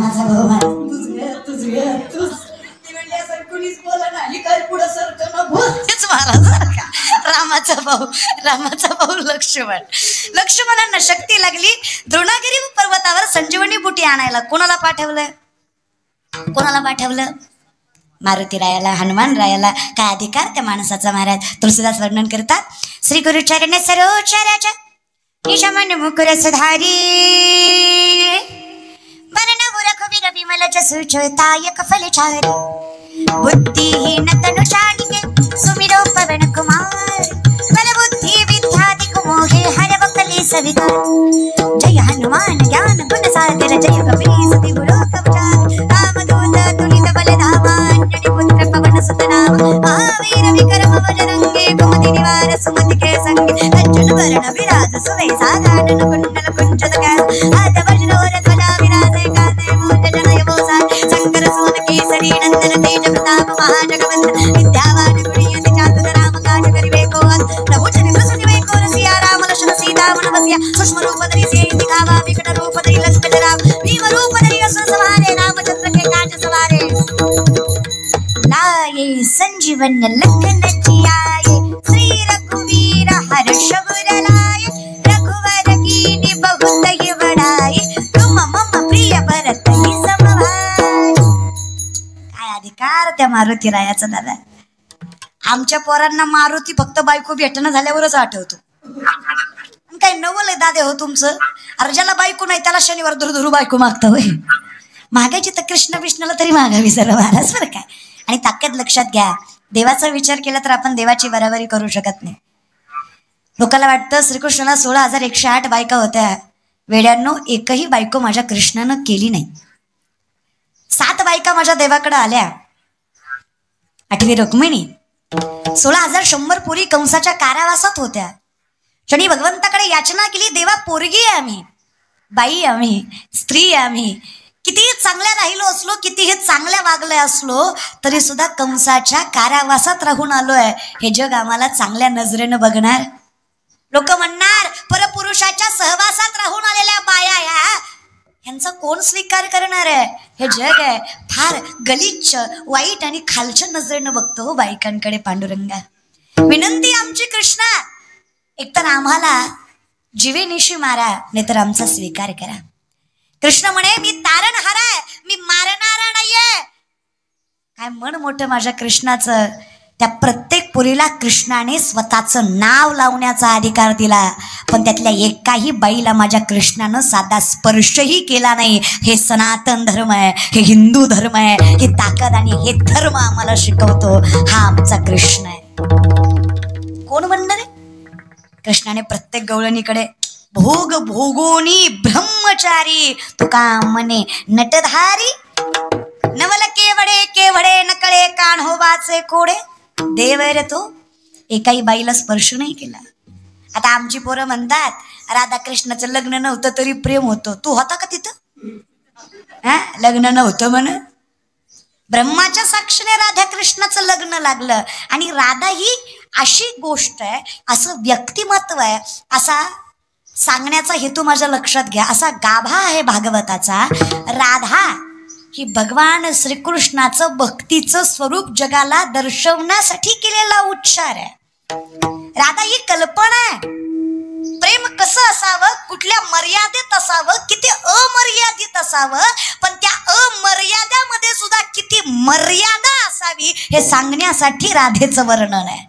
रामाचा भाऊ तुझ कुणीच बोला नाही काय पुढं सरकं न बोलतेच महाराज रामाचा भाऊ लक्ष्मणांना शक्ती लागली. द्रोणागिरी पर्वतावर संजीवनी बुटी आणायला कोणाला पाठवलं मारुती रायाला, हनुमान रायाला. काय अधिकार त्या माणसाचा महाराज. तुलसीदास वर्णन करतात. श्री गुरुचरणे सरोचराच्या निशमन मुकुर सुधारी वर्ण रघुवीर विमल जसु छोताय कफल छारी बुद्धिहीन तनुषाणिके सुमिरो पवन कुमार बल बुद्धि विद्या दिकुमोहे हर बकले सविकार. जय हनुमान ज्ञान गुण सागर जय कपीस तिगुरो कवचार रामदूत तुलित बल धामान जनि पुत्र पवन सुत नाम महावीर विक्रम बजरंगी कुमति निवार सुमति के संगी कंचन वरण विराज सुवेसा कानन कुंडल कुंचन कैस हाथ वज्र ध्वजा विराजे कांधे मूंज जनेऊ मोसार शंकर सुवन केसरी नंदन तेज प्रताप महाजगवंदन विद्यावान गुणियति चातुर राम काज करिबे को प्रभु चरित्र सुनिबे को रसिया राम लक्ष्मण सीता मन बसिया सूक्ष्म रूप धरि सिंह दिखावा विकट रूप धरि लंक जराव भीम रूप धरि असुर संहारे रामचंद्र के काज सवारे. लाए संजीवन लखन जियाए श्री रघुवीर हर्ष उर लाए रघुवर कीन्हि बहुत ही बड़ाई तुम मम प्रिय भरत ही समभाई. काय अधिकार त्या मारुती रायाचा दादा. आमच्या पोरांना मारुती फक्त बायको भेटणं झाल्यावरच आठवतो. काय नवल आहे दादे हो तुमचं. अरे ज्याला बायको नाही त्याला शनिवार दुरदुरू बायको मागता होय. मागायची तर कृष्ण विष्णूला तरी मागावी सर्व महाराज बरं काय. आणि ताकद लक्षात घ्या. देवाचा विचार केला तर आपण देवाची बराबरी करू शकत नाही. लोकांना वाटतं श्रीकृष्णाला 16,108 बायका होत्या. वेड्यांनो एकही बायको माझ्या कृष्णानं केली नाही. 7 बायका माझ्या देवाकडे आल्या. 8वी रुक्मिणी. 16,100 पोरी कंसाच्या कारावासात होत्या. शनी भगवंताकडे याचना केली देवा पोरगी आहे आम्ही, बाई आम्ही, स्त्री आम्ही. कितीही चांगल्या राहिलो असलो, कितीही चांगल्या वागले असलो तरी सुद्धा कंसाच्या कारावासात राहून आलोय. हे जग आम्हाला चांगल्या नजरेनं बघणार. लोक म्हणणार परपुरुषाच्या सहवासात राहून आलेल्या बाया यांचा कोण स्वीकार करणार आहे. हे जग आहे फार गलिच्छ वाईट आणि खालच्या नजरेनं बघतो बायकांकडे. पांडुरंगा विनंती आमची कृष्णा, एकतर आम्हाला जीवेनिशी मारा नाहीतर आमचा स्वीकार करा. कृष्ण म्हणे मी तारणहार आहे, मी मारणारा नाहीये. काय मन मोठं माझ्या कृष्णाचं. त्या प्रत्येक पुरीला कृष्णाने स्वतःचं नाव लावण्याचा अधिकार दिला. पण त्यातल्या एकाही बाईला माझ्या कृष्णानं साधा स्पर्शही केला नाही. हे सनातन धर्म आहे, हे हिंदू धर्म आहे, ही ताकद आणि हे धर्म आम्हाला शिकवतो. हा आमचा कृष्ण आहे. कोण म्हणणार आहे. कृष्णाने प्रत्येक गवळणीकडे भोग भोगोनी ब्रह्मचारी तुका म्हणे नटधारी नवल केवडे केवडे नकळे कान हो वाचे कोडे. देव रे तो एकाही बाईला स्पर्श नाही केला. आता आमची पोरं म्हणतात राधाकृष्णाचं लग्न नव्हतं तरी प्रेम होतं. तू होता का तिथं. लग्न नव्हतं म्हण. ब्रह्माच्या साक्षीने राधाकृष्णाचं लग्न लागलं. आणि राधा ही अशी गोष्ट आहे, असं व्यक्तिमत्व आहे, असा सांगण्याचा हेतू माझ्या लक्षात घ्या. असा गाभा आहे भागवताचा. राधा ही भगवान श्रीकृष्णाचं भक्तीचं स्वरूप जगाला दर्शवण्यासाठी केलेला उच्चार आहे. राधा ही कल्पना आहे. प्रेम कसं असावं, कुठल्या मर्यादेत असावं, किती अमर्यादित असावं, पण त्या अमर्यादामध्ये सुद्धा किती मर्यादा असावी हे सांगण्यासाठी राधेचं वर्णन आहे.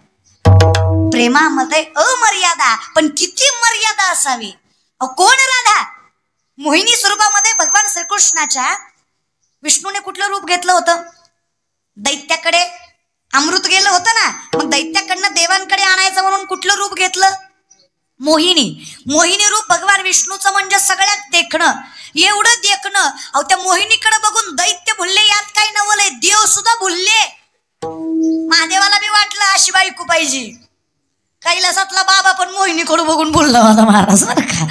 प्रेमामध्ये अमर्यादा पण किती मर्यादा असावी. कोण राधा. मोहिनी स्वरूपामध्ये भगवान श्रीकृष्णाच्या विष्णूने कुठलं रूप घेतलं होतं. दैत्याकडे अमृत गेलं होतं ना, मग दैत्याकडनं देवांकडे आणायचं म्हणून कुठलं रूप घेतलं. मोहिनी रूप भगवान विष्णूचं म्हणजे सगळ्यात देखणं, एवढं देखणं. अहो त्या मोहिनीकडे बघून दैत्य भुलले. यात काही नवलंय. देव सुद्धा भुलले. महादेवाला बी वाटलं अशी बायको पाहिजे. कैलासातला बाबा पण मोहिनीकडे बघून बोलला होता महाराज बरं का.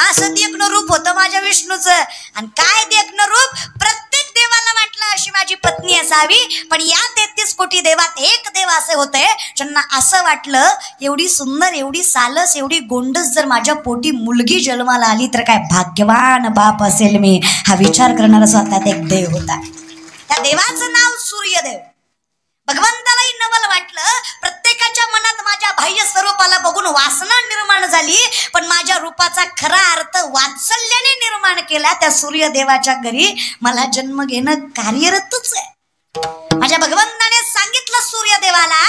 असं देखणं रूप होतं माझ्या विष्णूचं. आणि काय देखणं रूप. प्रत्येक सूर्यदेवाला वाटलं अशी माझी पत्नी असावी, पण या 33 कोटी देवात एक देव असे होते ज्यांना असं वाटलं एवढी सुंदर, एवढी सालस, एवढी गोंडस जर माझ्या पोटी मुलगी जन्माला आली तर काय भाग्यवान बाप असेल मी, हा विचार करणारा स्वतः एक देव होता. त्या देवाचं नाव सूर्यदेव. भगवंतालाही नवल वाटलं, प्रत्येकाच्या मनात माझ्या बाह्य स्वरूपाला बघून वासना निर्माण झाली, पण माझ्या रूपाचा खरा अर्थ वात्सल्याने निर्माण केला. त्या सूर्यदेवाच्या घरी मला जन्म घेणं कार्यरतच आहे. माझ्या भगवंताने सांगितलं सूर्यदेवाला,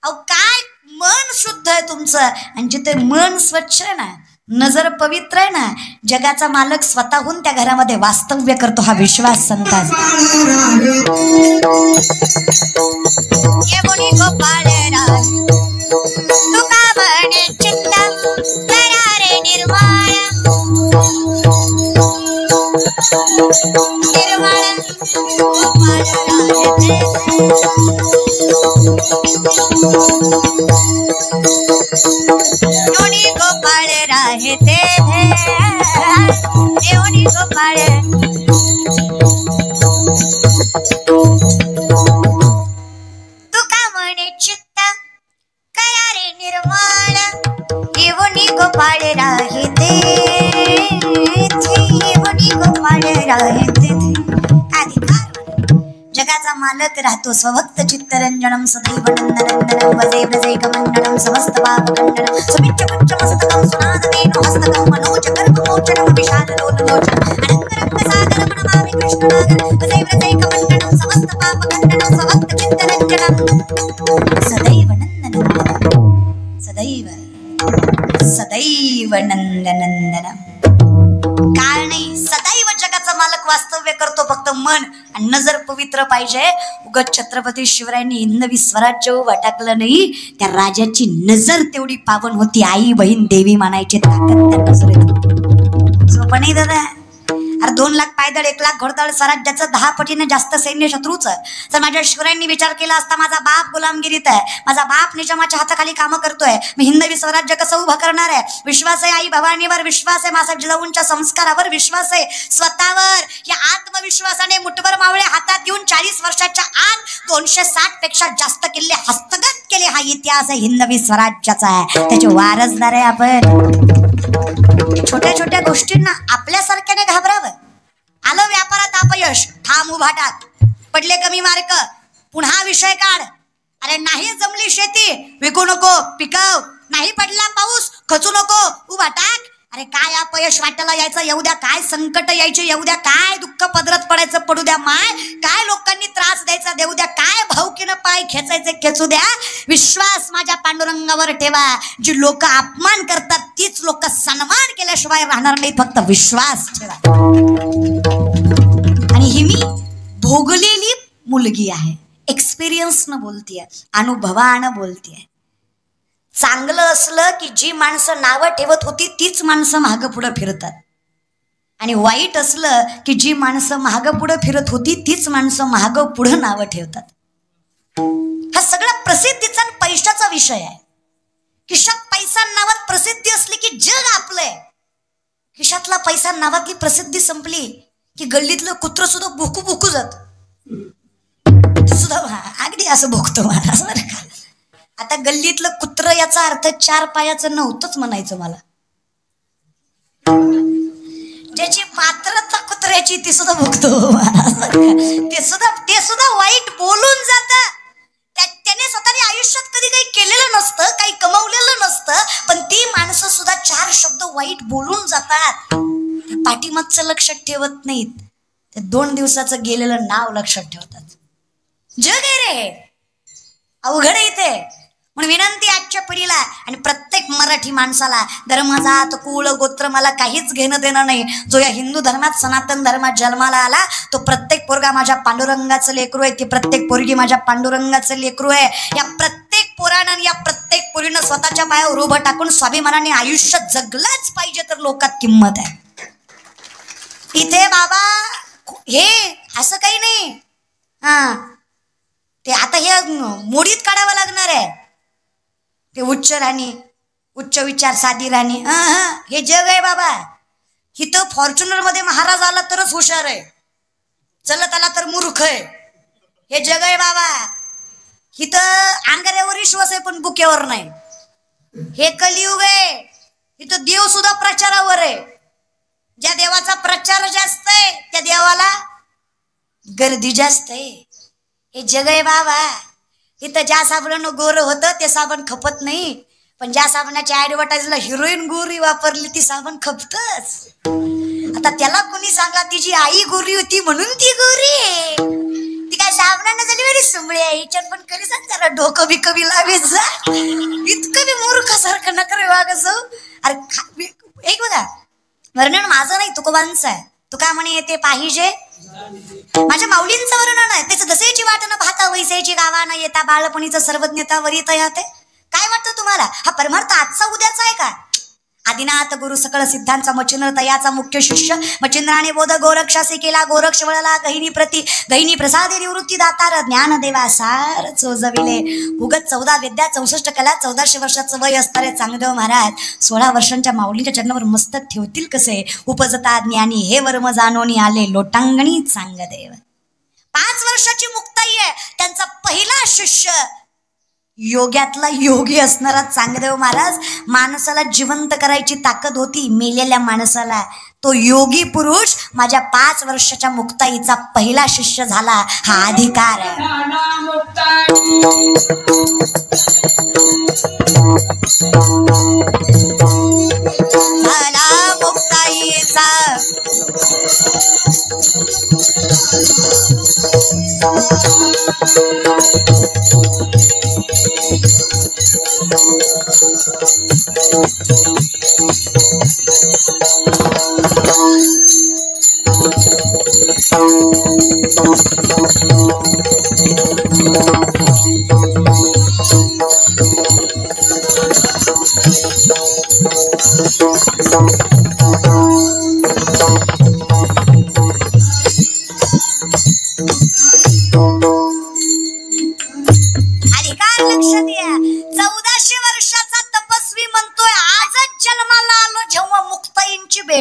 अहो काय मन शुद्ध आहे तुमचं, आणि जिथे मन स्वच्छ आहे ना, नजर पवित्र आहे ना, जगाचा मालक स्वतःहून त्या घरामध्ये वास्तव्य करतो, हा विश्वास संतास. ये कोणी गोपाळ राय तुका म्हणे चित्त करा रे निर्माण, निर्माण गोपाळ राय योनी गोपाळ राहे ते योनी गोपाळ. तुका म्हणे चित्त करा रे निर्माण, योनी गोपाळ राहे ते योनी गोपाळ राहे ते. अधिकार जगाचा मालक राहतो स्वभक्त चित्तरंजनम सदैव नंदनंदनम वजे व्रजैकमंडलम समस्त पापखंडनम समिच्च पंचमस्तकं सुनादनेनो हस्तकं मनोज गर्भमोचनम विशाललोललोचनम अनंतरंगसागरं नमामि कृष्णनागर वजे व्रजैकमंडलम समस्त पापखंडनम स्वभक्त चित्तरंजनम सदैव नंदनंदनम सदैव सदैव नंदनंदनम. काळ नाही, सदैव जगाचा मालक वास्तव्य करतो, फक्त मन आणि नजर पवित्र पाहिजे. उगाच छत्रपती शिवरायांनी हिंदवी स्वराज्य वाटाकलं नाही, त्या राजाची नजर तेवढी पावन होती. आई बहीण देवी मानायची ताकद त्या नजरेत. सोपं नाही दादा. अरे 2 लाख पायदळ, 1 लाख घोडदळ, स्वराज्याचं 10 पटीने जास्त सैन्य शत्रूचं. तर माझ्या शिवरायांनी विचार केला असता, माझा बाप गुलामगिरीत आहे, माझा बाप निजामाच्या हाताखाली कामं करतोय, मी हिंदवी स्वराज्य कसं उभं करणार आहे. विश्वास आहे आई भवानीवर, विश्वास आहे मासाहेब जिजाऊंच्या संस्कारावर, विश्वास आहे स्वतःवर. या आत्मविश्वासाने मुठभर मावळे हातात घेऊन 40 वर्षाच्या आत 260 पेक्षा जास्त किल्ले हस्तगत केले. हा इतिहास आहे हिंदवी स्वराज्याचा आहे, त्याचे वारसदार आहे आपण. छोट्या छोट्या गोष्टींना आपल्यासारख्याने घाबरावं. आलं व्यापारात अपयश, थांब उभा टाक. पडले कमी मार्क, पुन्हा विषय काढ. अरे नाही जमली शेती, विकू नको, पिकव. नाही पडला पाऊस, खचू नको, उभा टाक. अरे काय अपयश वाटायला यायचं येऊ द्या, काय संकट यायचे येऊ द्या, काय दुःख पदरात पडायचं पडू द्या माय, काय लोकांनी त्रास द्यायचा देऊ द्या, काय भावकीनं पाय खेचायचे खेचू द्या. विश्वास माझ्या पांडुरंगावर ठेवा. जी लोक अपमान करतात तीच लोक सन्मान केल्याशिवाय राहणार नाही, फक्त विश्वास ठेवा. आणि ही मी भोगलेली मुलगी आहे, एक्सपिरियन्स न बोलतीये, अनुभवानं बोलतीये. चांगलं असलं की जी माणसं नावं ठेवत होती तीच माणसं मागं पुढं फिरतात, आणि वाईट असलं की जी माणसं मागं पुढं फिरत होती तीच माणसं मागं पुढं नावं ठेवतात. हा सगळा प्रसिद्धीचा आणि पैशाचा विषय आहे. खिशात पैसा नावात प्रसिद्धी असली की जग आपलंय. खिशातला पैसा नावातली प्रसिद्धी संपली की गल्लीतलं कुत्र सुद्धा भुकू भुकू जात सुद्धा. अगदी असं भुकतो मला असं बरं का. आता गल्लीतलं कुत्र याचा अर्थ 4 पायाचं नव्हतंच म्हणायचं मला. ज्याची पात्रता कुत्र्याची ती सुद्धा भुकतो ते सुद्धा वाईट बोलून जात. त्याने स्वतःने आयुष्यात कधी काही केलेलं नसतं, काही कमवलेलं नसतं, पण ती माणसं सुद्धा 4 शब्द वाईट बोलून जातात. पाठीमागचं लक्षात ठेवत नाहीत, ते 2 दिवसाचं गेलेलं नाव लक्षात ठेवतात. जग आहे रे, अवघड इथे. म्हणून विनंती आजच्या पिढीला आणि प्रत्येक मराठी माणसाला, धर्म जात कुळ गोत्र मला काहीच घेणं देणं नाही. जो या हिंदू धर्मात सनातन धर्मात जन्माला आला तो प्रत्येक पोरगा माझ्या पांडुरंगाचं लेकरू आहे, ती प्रत्येक पोरगी माझ्या पांडुरंगाचं लेकरू आहे. या प्रत्येक पोरानं, या प्रत्येक पोरीनं स्वतःच्या पायावर उभं टाकून स्वाभिमानाने आयुष्य जगलंच पाहिजे, तर लोकात किंमत आहे. इथे बाबा हे असं काही नाही. हा ते आता हे मोडीत काढावं लागणार आहे. ते उच्च राणी, उच्च विचार, साधी राणी, हे जग आहे बाबा. इथं फॉर्च्युनर मध्ये महाराज आला तरच हुशार आहे. चलत आला तर मूर्ख आहे. हे जग आहे बाबा. इथं अंगाऱ्यावर विश्वास आहे पण बुक्यावर नाही. हे कलियुग आहे. इथं देव सुद्धा प्रचारावर आहे. ज्या देवाचा प्रचार जास्त आहे त्या देवाला गर्दी जास्त आहे. हे जग आहे बाबा. इथं ज्या साबणानं गोर होतं ते साबण खपत नाही, पण ज्या साबणाच्या ऍडव्हर्टाईजला हिरोईन गोरी वापरली ती साबण खपतच. आता त्याला कोणी सांगा तिची आई गोरी होती म्हणून ती गोरी आहे. ती काय साबणानं झाली वेळी सुंबळी आहे. हिच्यात पण कधी सांग त्याला डोकं बी कमी लावेच जा. इतकं बी मूर्खासारखं नका वागस. अरे एक बघा, वर्णन माझं नाही तुकोबांचं आहे. तू काय म्हणे ते पाहिजे माझ्या माऊलींचं वर्णन आहे. त्याचं जसेची वाट न पाहता वैसेची गावा न येता बाळपणीचं सर्वज्ञता वरीत याते. काय वाटतं तुम्हाला हा परमार्थ आजचा उद्याचा आहे का? आदिनाथ गुरु सकळ सिद्धांचा मच्छिंद्र तयाचा मुख्य शिष्य मच्छिंद्राने बोध गोरक्षासे केला. गोरक्ष वळला गहिनी प्रसादे निवृत्ती दातार ज्ञान देवा सार चोजविले. उगत 14 विद्या 64 कला 1400 वर्षाचं वय असणारे चांगदेव महाराज 16 वर्षांच्या माऊलीच्या चरणावर मस्तक ठेवतील कसे? उपजता ज्ञानी हे वर्म जाणोनी आले लोटांगणी चांगदेव. 5 वर्षाची मुक्ताई आहे. त्यांचा पहिला शिष्य योग्यातला योगी असणारा चांगदेव महाराज. माणसाला जिवंत करायची ताकद होती मेलेल्या माणसाला. तो योगी पुरुष माझ्या 5 वर्षाच्या मुक्ताईचा पहिला शिष्य झाला. हा अधिकार आहे. झाला मुक्ताईचा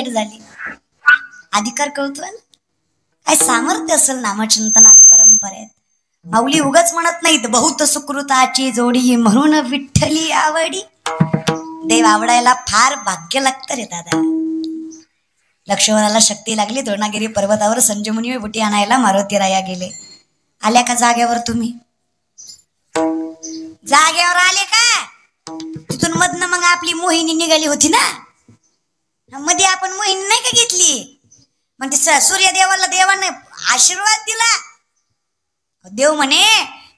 झाली. अधिकार कळतोय ना? काय सामर्थ्य असेल नामचिंतनात परंपरेत. माऊली उगाच म्हणत नाहीत बहुत सुकृताची जोडी म्हणून विठ्ठली आवडी. देव आवडायला फार भाग्य लागतं रे दादा. लक्ष्मणाला शक्ती लागली. द्रोणागिरी पर्वतावर संजीवनी बुटी आणायला मारुती राया गेले. आल्या का जागेवर? तुम्ही जागेवर आले का? तिथून मधनं मग आपली मोहिनी निघाली होती ना. मध्ये आपण मोहिनी नाही का घेतली? मग सूर्यदेवाला देवाने आशीर्वाद दिला. देव म्हणे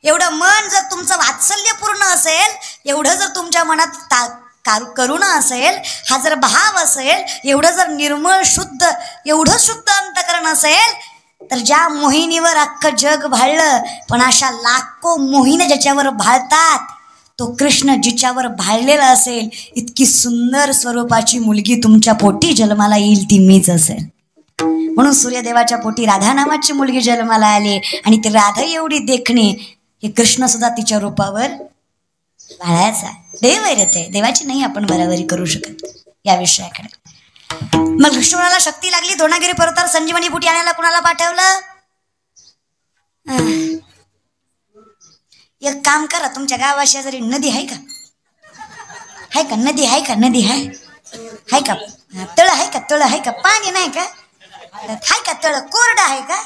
एवढं मन जर तुमचं वात्सल्यपूर्ण असेल, एवढं जर तुमच्या मनात करुणा असेल, हा जर भाव असेल, एवढं जर निर्मळ शुद्ध एवढं शुद्ध अंतकरण असेल, तर ज्या मोहिनीवर अख्खं जग भाळलं, पण अशा लाखो मोहिनी ज्याच्यावर भाळतात तो कृष्ण जिच्यावर भाळलेला असेल, इतकी सुंदर स्वरूपाची मुलगी तुमच्या पोटी जन्माला येईल ती मीच असेल. म्हणून सूर्यदेवाच्या पोटी राधा नावाची मुलगी जन्माला आली आणि ती राधा एवढी देखणे हे कृष्ण सुद्धा तिच्या रूपावर भाळायचा. देव आहे रे ते, देवाची नाही आपण बराबरी करू शकत या विषयाकडे. मग लक्ष्मणाला शक्ती लागली. द्रोणागिरी पर्वतावर संजीवनी बुटी आणायला कुणाला पाठवलं? एक काम करा, तुमच्या गावाशेजारी नदी आहे का? आहे का नदी? आहे का नदी? आहे का तळ? आहे का तळ? आहे का पाणी? नाही का? आहे का तळ? कोरडं आहे का?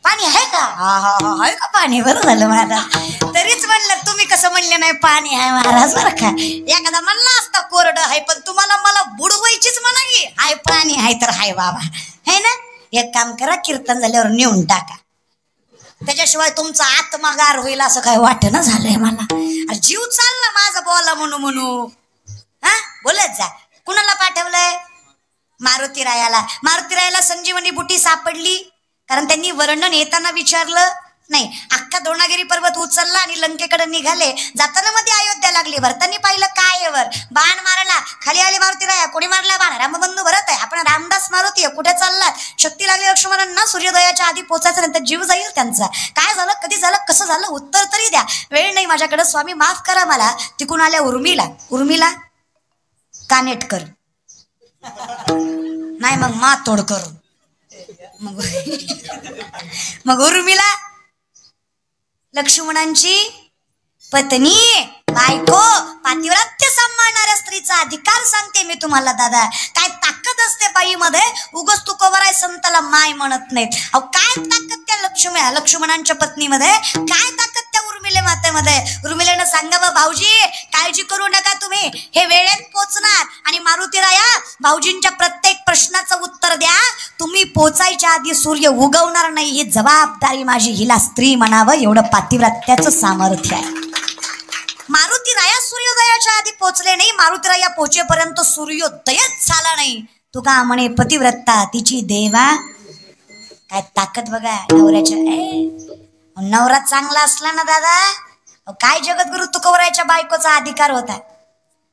पाणी आहे का? हा हा हा आहे का पाणी? बरं झालं महाराज. तरीच म्हणलं, तुम्ही कसं म्हणले नाही पाणी आहे महाराज बरं का. एखादा म्हणला असता कोरडं आहे, पण तुम्हाला मला बुडवायचीच म्हणा की हाय पाणी आहे तर हाय बाबा, है ना. एक काम करा, कीर्तन झाल्यावर नेऊन टाका. त्याच्याशिवाय तुमचा आत्मागार होईल असं काय वाटणं झालंय मला. अरे जीव चालला माझा बोला म्हणू हा बोलत जा. कुणाला पाठवलंय? मारुती रायाला. मारुती रायाला संजीवनी बुटी सापडली, कारण त्यांनी वर्णन येताना विचारलं नाही. अख्खा द्रोणागिरी पर्वत उचलला आणि लंकेकडे निघाले. जाताना मध्ये अयोध्या लागली. भरतांनी पाहिलं काय वर बाण मारला. खाली आले मारुती राया. कोणी मारला बाण? रामबंधू भरत आहे. आपण रामदास मारुती आहे. कुठे चाललात? शक्ती लागली लक्ष्मणांना. सूर्योदयाच्या आधी पोचायचं, नंतर जीव जाईल त्यांचा. काय झालं, कधी झालं, कसं झालं, उत्तर तरी द्या. वेळ नाही माझ्याकडे, स्वामी माफ करा मला. तिकून आल्या उर्मिला कानेटकर नाही, मग मातोड करू मग उर्मिला लक्ष्मणांची पत्नी, बायको, पातिव्रत्य सांभाळणाऱ्या स्त्रीचा अधिकार सांगते मी तुम्हाला दादा. काय ताकद असते बाईमध्ये, उगच तुकोबराय संताला माय म्हणत नाहीत. अहो काय ताकद त्या लक्ष्मणांच्या पत्नीमध्ये, काय ताकद त्या उर्मिले मातेमध्ये. उर्मिलेनं सांगा बा भाऊजी काळजी करू नका, तुम्ही हे वेळेत पोचणार. आणि मारुतीराया भाऊजींच्या प्रत्येक प्रश्नाचं उत्तर द्या. तुम्ही पोचायच्या आधी सूर्य उगवणार नाही ही जबाबदारी माझी. हिला स्त्री म्हणावं एवढं पातिव्रत्याचं सामर्थ्य आहे. मारुतीराया सूर्योदयाच्या आधी पोचले नाही. मारुतीराया पोचेपर्यंत सूर्योदयच झाला नाही. तुका म्हणे पतिव्रता तिची देवा. काय ताकद बघा नवऱ्याच्या. नवरा चांगला असला ना दादा, काय जगद्गुरु तुकोबरायच्या बायकोचा अधिकार होता.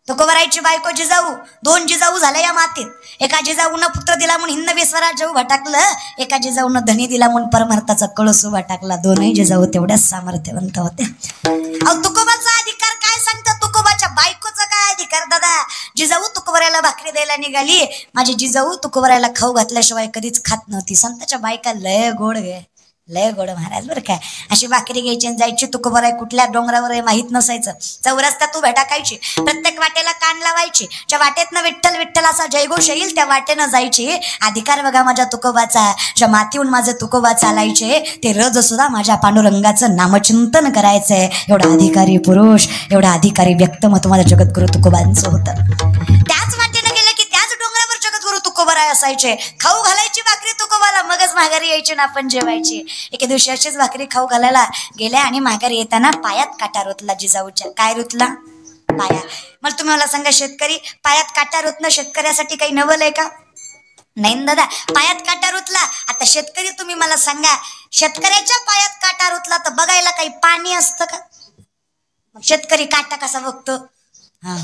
तुकोबरायची बायको जिजाऊ, 2 जिजाऊ झाल्या या मातीत. एका जिजाऊनं पुत्र दिला म्हणून हिंदवी स्वराज्य उभा टाकलं, एका जिजाऊनं धनी दिला म्हणून परमार्थाचा कळस उभा टाकला. 2ही जिजाऊ तेवढ्याच सामर्थ्यवंत होते. अहो तुकोबाचा अधिकार काय सांगतात, तुकोबाच्या बायकोचा काय अधिकार दादा. जिजाऊ तुकोबरायला भाकरी द्यायला निघाली. माझी जिजाऊ तुकोबरायला खाऊ घातल्याशिवाय कधीच खात नव्हती. संताच्या बायका लय गोड गे, लय गोड महाराज बरं काय. अशी भाकरी घ्यायची आणि जायची. तुकोबराय कुठल्या डोंगरावर आहे माहीत नसायचं. चौरस्त्यात उभ्या टाकायची, प्रत्येक वाटेला कान लावायची. ज्या वाटेतनं विठ्ठल विठ्ठल असा जयघोष येईल त्या वाटेनं जायची. अधिकार बघा माझ्या तुकोबाचा. ज्या मातीहून माझे तुकोबा चालायचे ते रज सुद्धा माझ्या पांडुरंगाचं नामचिंतन करायचंय. एवढा अधिकारी पुरुष, एवढा अधिकारी व्यक्तिमत्व माझ्या जगद्गुरु तुकोबांचं होतं. त्याच वाटेनं गेलं की त्याच डोंगरावर जगद्गुरु तुकोबराय असायचे. खाऊ घालायची भाकरी तुकोबाला, मगच माघारी यायची ना आपण जेवायची. एके दिवशी अशीच भाकरी खाऊ घालायला गेल्या आणि माघारी येताना पायात काटा रुतला जिजाऊच्या. काय रुतला? पाया. मला तुम्ही मला सांगा, शेतकरी पायात काटा रुतणं शेतकऱ्यासाठी काही नवल आहे का? नाही दादा, पायात काटा रुतला. आता शेतकरी तुम्ही मला सांगा, शेतकऱ्याच्या पायात काटा रुतला तर बघायला काही पाणी असतं का? मग शेतकरी काटा कसा बघतो?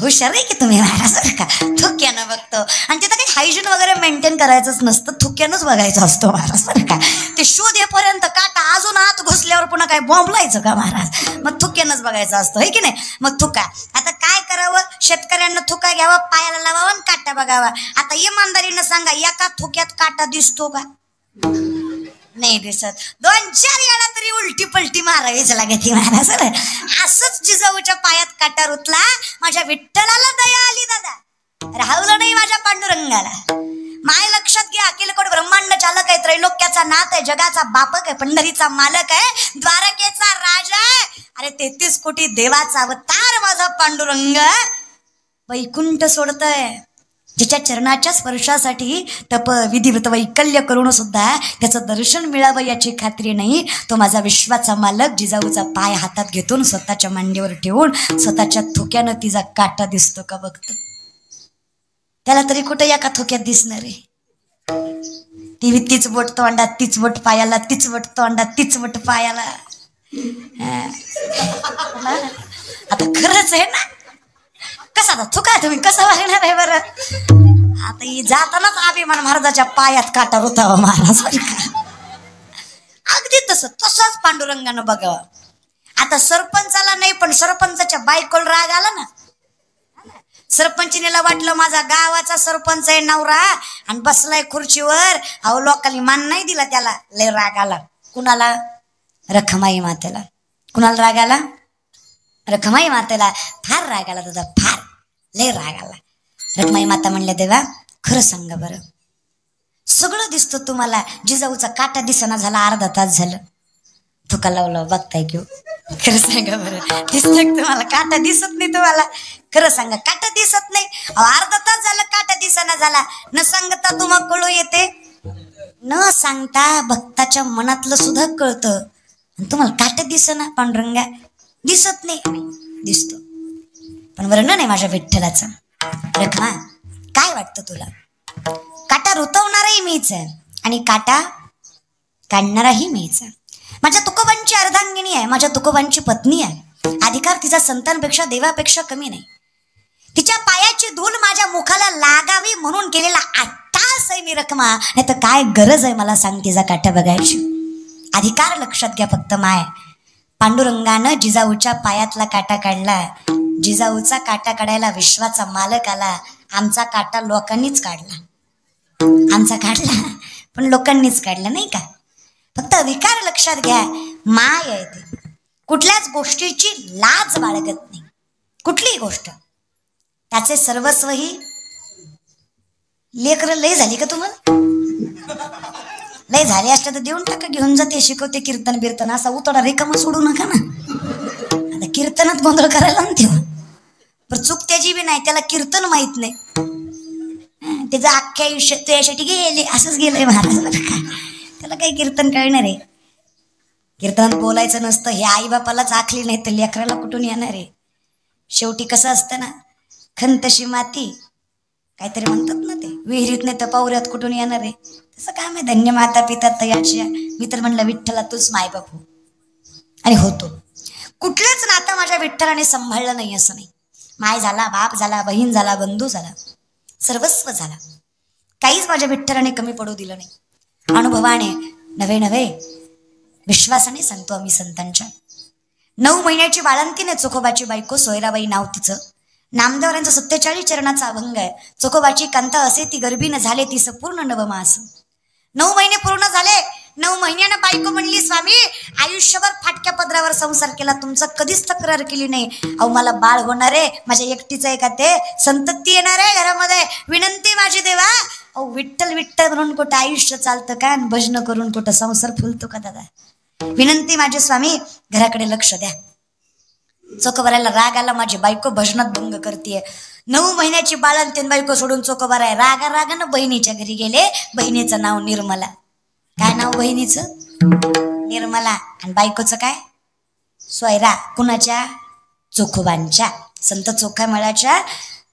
हुशार आहे की तुम्ही महाराज का, थुक्यानं बघतो. आणि तिथं काही हायजीन वगैरे मेंटेन करायचंच नसतं, थुक्यानंच बघायचं असतो महाराज बरं का. ते शोध येपर्यंत काटा अजून आत घुसल्यावर पुन्हा काय बॉम्बलायचं का महाराज, मग थुक्यानंच बघायचं असतं, हे की नाही. मग थुका, आता काय करावं, शेतकऱ्यांना थुका घ्यावा, पायाला लावावा आणि काटा बघावा. आता इमानदारीनं सांगा, एका थुक्यात काटा दिसतो का? नाही दिसत. 2-4 वेळा तरी उलटी पलटी मारावीच लागते महाराज. असंच जिजाऊच्या पायात काटा रुतला. माझ्या विठ्ठलाला दया आली दादा, राहुलं नाही माझ्या पांडुरंगाला. माय लक्षात घ्या, अखिलकोट ब्रह्मांड चालक आहे, त्रैलोक्याचा नाथ आहे, जगाचा बापक आहे, पंढरीचा मालक आहे, द्वारकेचा राजा आहे. अरे 33 कोटी देवाचा अवतार माझा पांडुरंग वैकुंठ सोडतय. जिच्या चरणाच्या स्पर्शासाठी तप विधिवत वैकल्य करून सुद्धा त्याचं दर्शन मिळावं याची खात्री नाही, तो माझा विश्वाचा मालक जिजाऊचा पाय हातात घेतून स्वतःच्या मांडीवर ठेवून स्वतःच्या थुक्यानं तिचा काटा दिसतो का बघतो. त्याला तरी कुठे एका थुक्यात दिसणार आहे? ती तीच बोट तोंडात, तीच बोट पायाला, तीच बोट तोंडात, तीच बोट पायाला. आता खरंच आहे ना, कसा थुका तुम्ही कसं वागणार आहे बरं. आता ही जातानाच अभिमान महाराजाच्या पायात काटा रुतावा महाराज. अगदी तसंच पांडुरंगानं बघावं. आता सरपंचाला नाही पण सरपंचाच्या बायकोला राग आला ना. सरपंचिनीला वाटलं माझा गावाचा सरपंच आहे नवरा आणि बसलाय खुर्चीवर. अहो लोकांनी मान नाही दिला त्याला, लय राग आला. कुणाला? रखमाई मातेला. कुणाला राग आला? रखमाई मातेला फार राग आला दादा, फार लय राग आला. रखमाई माता म्हणल्या, देवा खरं सांगा बरं, सगळं दिसतं तुम्हाला, जिजाऊचा काटा दिसना झाला, अर्धा तास झालं. थुका लावला बघताय घेऊ, खरं सांगा बरं, दिसतंय तुम्हाला? काटा दिसत नाही तुम्हाला? खरं सांगा, काटा दिसत नाही. अर्धा तास झालं काटा दिसना झाला. न सांगता तुम्हाला कळू येते, न सांगता भक्ताच्या मनातलं सुद्धा कळतं. तुम्हाला काटा दिसना, पांडुरंगा दिसत नाही. दिसतो पण वर्णन आहे माझ्या विठ्ठलाचं. रखमा काय वाटतं तुला? काटा रुतवणाराही मीच आहे आणि काटा काढणाराही मीच आहे. माझ्या तुकोबांची अर्धांगिनी आहे, माझ्या तुकोबांची पत्नी आहे. अधिकार तिचा संतांपेक्षा देवापेक्षा कमी नाही. तिच्या पायाची धूल माझ्या मुखाला लागावी म्हणून केलेला अट्टास आहे मी रखमा. नाही तर काय गरज आहे मला सांग तिचा काटा बघायची? अधिकार लक्षात घ्या फक्त माय. पांडुरंगानं जिजाऊच्या पायातला काटा काढला. जिजाऊचा काटा काढायला विश्वाचा मालक आला. आमचा काटा लोकांनीच काढला, आमचा काढला. पण लोकांनीच काढलं नाही का. फक्त विकार लक्षात घ्या, माय आहे ते. कुठल्याच गोष्टीची लाज बाळगत नाही, कुठलीही गोष्ट. त्याचे सर्वस्व ही लेकरं. लय झाली का तुम्हाला? लय झाले असते तर देऊन टाका, घेऊन जाते, शिकवते कीर्तन बिर्तन. असा उतडा रिकामा सोडू नका ना. आता कीर्तनात गोंधळ करायला ना तेव्हा. पण चूक त्याची बी नाही, त्याला कीर्तन माहित नाही. त्याचं अख्ख्या आयुष्य त्यासाठी गेले, असंच गेलंय महाराज. त्याला काही कीर्तन कळणार आहे? कीर्तनात बोलायचं नसतं हे आई बापालाच आखली नाही तर लेकराला कुठून येणार आहे? शेवटी कसं असतं ना, खंतशी माती काहीतरी म्हणतात ना, ते विहिरीत नाही तर पावऱ्यात कुठून येणार आहे? तसं काम आहे. धन्य माता पिता तयाच्या. मी तर म्हणलं विठ्ठला तूच मायबाप हो. आणि होतो. कुठलंच नातं माझ्या विठ्ठलाने सांभाळलं नाही असं नाही. माय झाला, बाप झाला, बहीण झाला, बंधू झाला, सर्वस्व झाला. काहीच माझ्या विठ्ठलाने कमी पडू दिलं नाही. अनुभवाने नवे नवे विश्वासाने सांगतो आम्ही संतांच्या. 9 महिन्याची बाळंतीने चोखोबाची बायको सोयराबाई नाव तिचं. नामदेवरांचा 47 चरणाचा अभंग आहे. चोखोबाची कांता असे ती गर्भीन झाले ती संपूर्ण नवमास. 9 महिने पूर्ण झाले. 9 महिन्यानं बायको म्हणली, स्वामी आयुष्यभर फाटक्या पदरावर संसार केला, तुमचं कधीच तक्रार केली नाही. अहो मला बाळ होणार आहे, माझ्या एकटीचं आहे का ते? संतती येणार आहे घरामध्ये, विनंती माझी देवा. अहो विठ्ठल विठ्ठल म्हणून कुठं आयुष्य चालतं का? भजन करून कुठं संसार फुलतो का दादा? विनंती माझे स्वामी, घराकडे लक्ष द्या. चोखोबारायला राग आला, माझी बायको भजनात भंग करते. 9 महिन्याची बाळंतीन बायको सोडून चोखोबाराय रागानं बहिणीच्या घरी गेले. बहिणीचं नाव निर्मला. काय नाव बहिणीचं? निर्मला. आणि बायकोचं काय? सोयरा. कुणाच्या? चोखोबांच्या. संत चोखामेळाच्या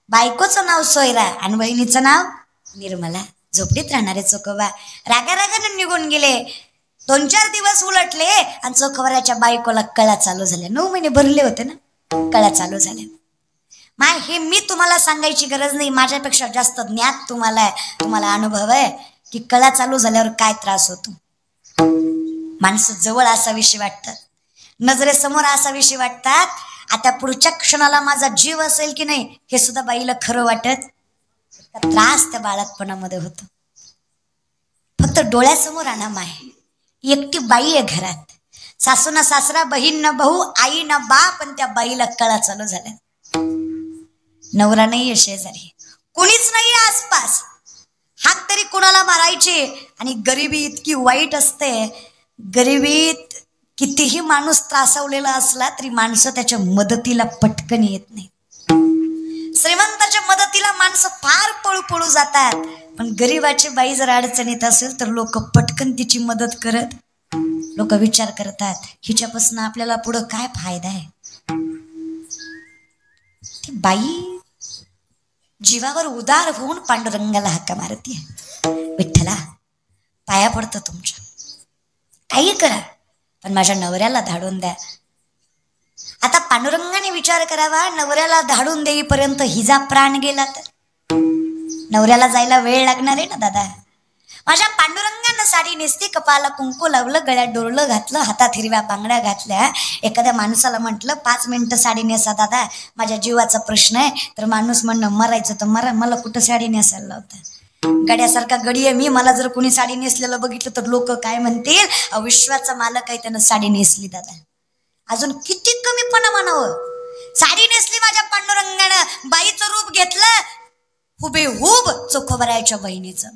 बायकोचं नाव सोयरा आणि बहिणीचं नाव निर्मला. झोपडीत राहणारे चोखोबा रागानं निघून गेले. 2-4 दिवस उलटले आणि चोखोबाराच्या बायकोला कळा चालू झाल्या. 9 महिने भरले होते ना, कळा चालू झाल्या. माय हे मी तुम्हाला सांगायची गरज नाही, माझ्यापेक्षा जास्त ज्ञात तुम्हाला आहे, तुम्हाला अनुभव आहे की कळा चालू झाल्यावर काय त्रास होतो. माणसं जवळ असाविषयी वाटतात, नजरेसमोर असाविषयी वाटतात. आता पुढच्या क्षणाला माझा जीव असेल की नाही हे सुद्धा बाईला खरं वाटत. त्रास त्या बाळातपणामध्ये होतो. फक्त डोळ्यासमोर आणा माय, एकटी बाई आहे घरात, सासू ना सासरा, बहीण ना भाऊ, आई ना बाप, पण त्या बाईला कळा चालू झाल्या. नवरा नाही शेजारी, कुणीच नाही आसपास. हात तरी कुणाला मारायचे. आणि गरिबी इतकी वाईट असते, गरिबीत कितीही माणूस त्रासवलेला असला तरी माणसं त्याच्या मदतीला पटकन येत नाही. श्रीमंताच्या मदतीला माणसं फार पळू जातात, पण गरीबाची बाई जर अडचणीत असेल तर लोक पटकन तिची मदत करत. लोक विचार करतात हिच्यापासून आपल्याला पुढं काय फायदा आहे. ती बाई जीवावर उदार होऊन पांडुरंगाला हाका मारते. विठ्ठला पाया पडतं तुमच्या, काही करा पण माझ्या नवऱ्याला धाडून द्या. आता पांडुरंगाने विचार करावा, नवऱ्याला धाडून देईपर्यंत हिजा प्राण गेला तर नवऱ्याला जायला वेळ लागणार आहे ना दादा. माझ्या पांडुरंगानं साडी नेसती, कपाला कुंकू लावलं, गळ्यात डोरलं घातलं, हातात हिरव्या बांगड्या घातल्या. एखाद्या माणसाला म्हटलं 5 मिनिटं साडी नेसा दादा, माझ्या जीवाचा प्रश्न आहे, तर माणूस म्हणणं मरायचं तर मरा, मला कुठं साडी नेसायला लावतं. गड्यासारखा गडी आहे मी, मला जर कोणी साडी नेसलेलं बघितलं तर लोक काय म्हणतील, विश्वाचा मालक आहे त्यानं साडी नेसली दादा. अजून किती कमीपणा म्हणावं. साडी नेसली माझ्या पांडुरंगानं, बाईचं रूप घेतलं हुबेहूब चोखोबारायच्या बहिणीचं.